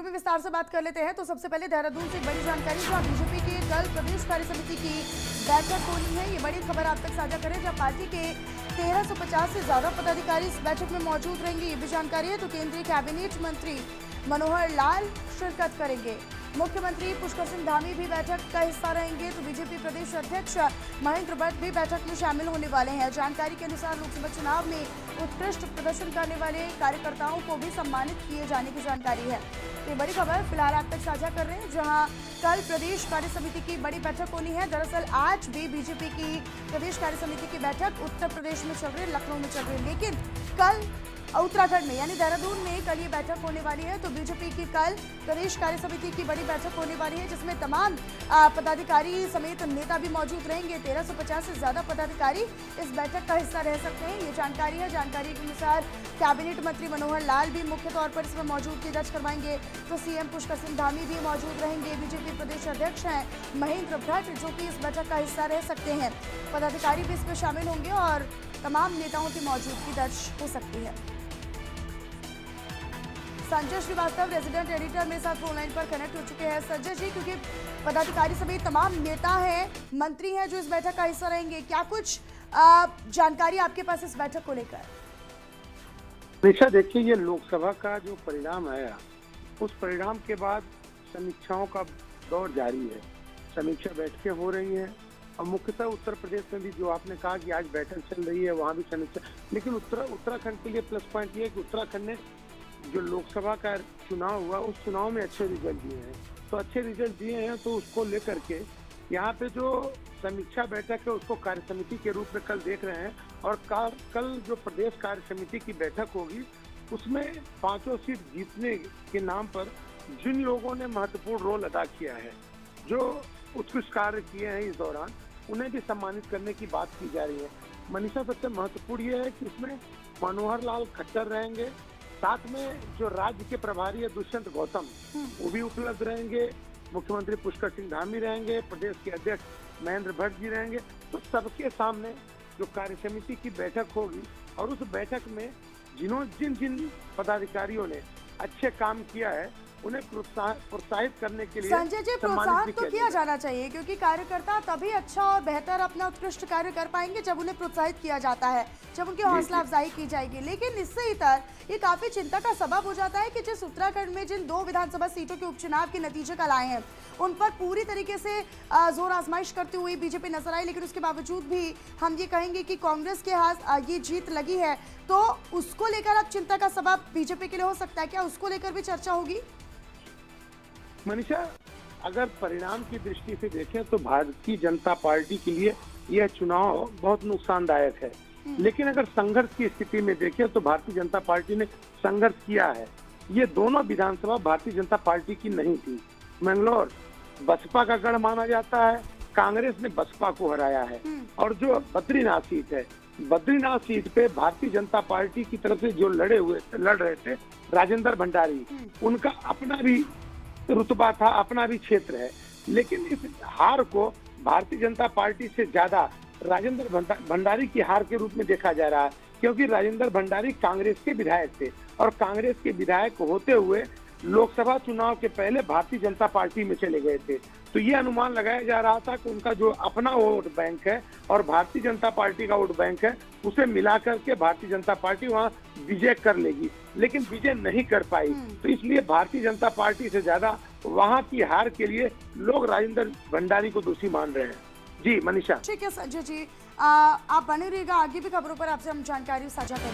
में विस्तार से बात कर लेते हैं। तो सबसे पहले देहरादून से एक बड़ी जानकारी, जहां बीजेपी की कल प्रदेश कार्य समिति की बैठक होनी है। ये बड़ी खबर आप तक साझा करें, जहां पार्टी के 1350 से ज्यादा पदाधिकारी इस बैठक में मौजूद रहेंगे, ये भी जानकारी है। तो केंद्रीय कैबिनेट मंत्री मनोहर लाल शिरकत करेंगे। मुख्यमंत्री पुष्कर सिंह धामी भी बैठक का हिस्सा रहेंगे। तो बीजेपी प्रदेश अध्यक्ष महेंद्र भट्ट भी बैठक में शामिल होने वाले हैं। जानकारी के अनुसार लोकसभा चुनाव में उत्कृष्ट प्रदर्शन करने वाले कार्यकर्ताओं को भी सम्मानित किए जाने की जानकारी है। तो ये बड़ी खबर फिलहाल आप तक साझा कर रहे हैं, जहां कल प्रदेश कार्य समिति की बड़ी बैठक होनी है। दरअसल आज भी बीजेपी की प्रदेश कार्य समिति की बैठक उत्तर प्रदेश में चल रही है, लखनऊ में चल रही है, लेकिन कल उत्तराखंड में यानी देहरादून में कल ये बैठक होने वाली है। तो बीजेपी की कल प्रदेश कार्य समिति की बड़ी बैठक होने वाली है, जिसमें तमाम पदाधिकारी समेत नेता भी मौजूद रहेंगे। 1350 से ज्यादा पदाधिकारी इस बैठक का हिस्सा रह सकते हैं, ये जानकारी है। जानकारी के अनुसार कैबिनेट मंत्री मनोहर लाल भी मुख्य तौर पर इसमें मौजूदगी दर्ज करवाएंगे। तो सीएम पुष्कर सिंह धामी भी मौजूद रहेंगे। बीजेपी प्रदेश अध्यक्ष हैं महेंद्र भट्ट, जो कि इस बैठक का हिस्सा रह सकते हैं। पदाधिकारी भी इसमें शामिल होंगे और तमाम नेताओं की मौजूदगी दर्ज हो सकती है। संजय श्रीवास्तव रेजिडेंट एडिटर मेरे साथ फोन लाइन पर कनेक्ट हो चुके हैं। संजय जी, क्योंकि पदाधिकारी सभी तमाम नेता हैं, मंत्री हैं जो इस बैठक का हिस्सा रहेंगे, क्या कुछ जानकारी आपके पास इस बैठक को लेकर? निशा, देखिए, ये लोकसभा का जो परिणाम आया, उस परिणाम के बाद समीक्षाओं का दौर जारी है। समीक्षा बैठकें हो रही हैं और मुख्यतः उत्तर प्रदेश में भी, जो आपने कहा कि आज बैठक चल रही है, वहाँ भी समीक्षा। लेकिन उत्तराखंड के लिए प्लस पॉइंट ये है कि उत्तराखंड ने जो लोकसभा का चुनाव हुआ, उस चुनाव में अच्छे रिजल्ट दिए हैं। तो अच्छे रिजल्ट दिए हैं, तो उसको लेकर के यहाँ पे जो समीक्षा बैठक है उसको कार्य समिति के रूप में कल देख रहे हैं। और कल जो प्रदेश कार्य समिति की बैठक होगी, उसमें 5 सीट जीतने के नाम पर जिन लोगों ने महत्वपूर्ण रोल अदा किया है, जो उत्कृष्ट कार्य किए हैं इस दौरान, उन्हें भी सम्मानित करने की बात की जा रही है। मनीषा, सबसे महत्वपूर्ण ये है कि इसमें मनोहर लाल खट्टर रहेंगे, साथ में जो राज्य के प्रभारी है दुष्यंत गौतम, वो भी उपलब्ध रहेंगे। मुख्यमंत्री पुष्कर सिंह धामी रहेंगे, प्रदेश के अध्यक्ष महेंद्र भट्ट जी रहेंगे। तो सबके सामने जो कार्य समिति की बैठक होगी, और उस बैठक में जिन जिन पदाधिकारियों ने अच्छे काम किया है, उन्हें प्रोत्साहित करने के लिए संजय जी, प्रोत्साहन तो किया जाना चाहिए, क्योंकि कार्यकर्ता तभी अच्छा और बेहतर अपना उत्कृष्ट कार्य कर पाएंगे जब उन्हें प्रोत्साहित किया जाता है, जब उनकी हौसला अफजाई की जाएगी। लेकिन इससे इतर ये काफी चिंता का सबब हो जाता है कि जिस उत्तराखंड में जिन 2 विधानसभा सीटों के उपचुनाव के नतीजे कल आए हैं, उन पर पूरी तरीके से जोर आजमाइश करती हुई बीजेपी नजर आई। लेकिन उसके बावजूद भी हम ये कहेंगे कि कांग्रेस के हाथ ये जीत लगी है, तो उसको लेकर अब चिंता का सबब बीजेपी के लिए हो सकता है क्या? उसको लेकर भी चर्चा होगी? मनीषा, अगर परिणाम की दृष्टि से देखें तो भारतीय जनता पार्टी के लिए यह चुनाव बहुत नुकसानदायक है। लेकिन अगर संघर्ष की स्थिति में देखें तो भारतीय जनता पार्टी ने संघर्ष किया है। ये दोनों विधानसभा भारतीय जनता पार्टी की नहीं थी। मंगलौर बसपा का गढ़ माना जाता है, कांग्रेस ने बसपा को हराया है। और जो बद्रीनाथ सीट है, बद्रीनाथ सीट पे भारतीय जनता पार्टी की तरफ से जो लड़ रहे थे राजेंद्र भंडारी, उनका अपना भी रुतबा था, अपना भी क्षेत्र है। लेकिन इस हार को भारतीय जनता पार्टी से ज्यादा राजेंद्र भंडारी की हार के रूप में देखा जा रहा है, क्योंकि राजेंद्र भंडारी कांग्रेस के विधायक थे और कांग्रेस के विधायक होते हुए लोकसभा चुनाव के पहले भारतीय जनता पार्टी में चले गए थे। तो ये अनुमान लगाया जा रहा था कि उनका जो अपना वोट बैंक है और भारतीय जनता पार्टी का वोट बैंक है, उसे मिलाकर के भारतीय जनता पार्टी वहाँ विजय कर लेगी, लेकिन विजय नहीं कर पाई। तो इसलिए भारतीय जनता पार्टी से ज्यादा वहाँ की हार के लिए लोग राजेंद्र भंडारी को दोषी मान रहे हैं। जी मनीषा। ठीक है संजय जी, आप बने रहिएगा, आगे भी खबरों पर आपसे हम जानकारी साझा करेंगे।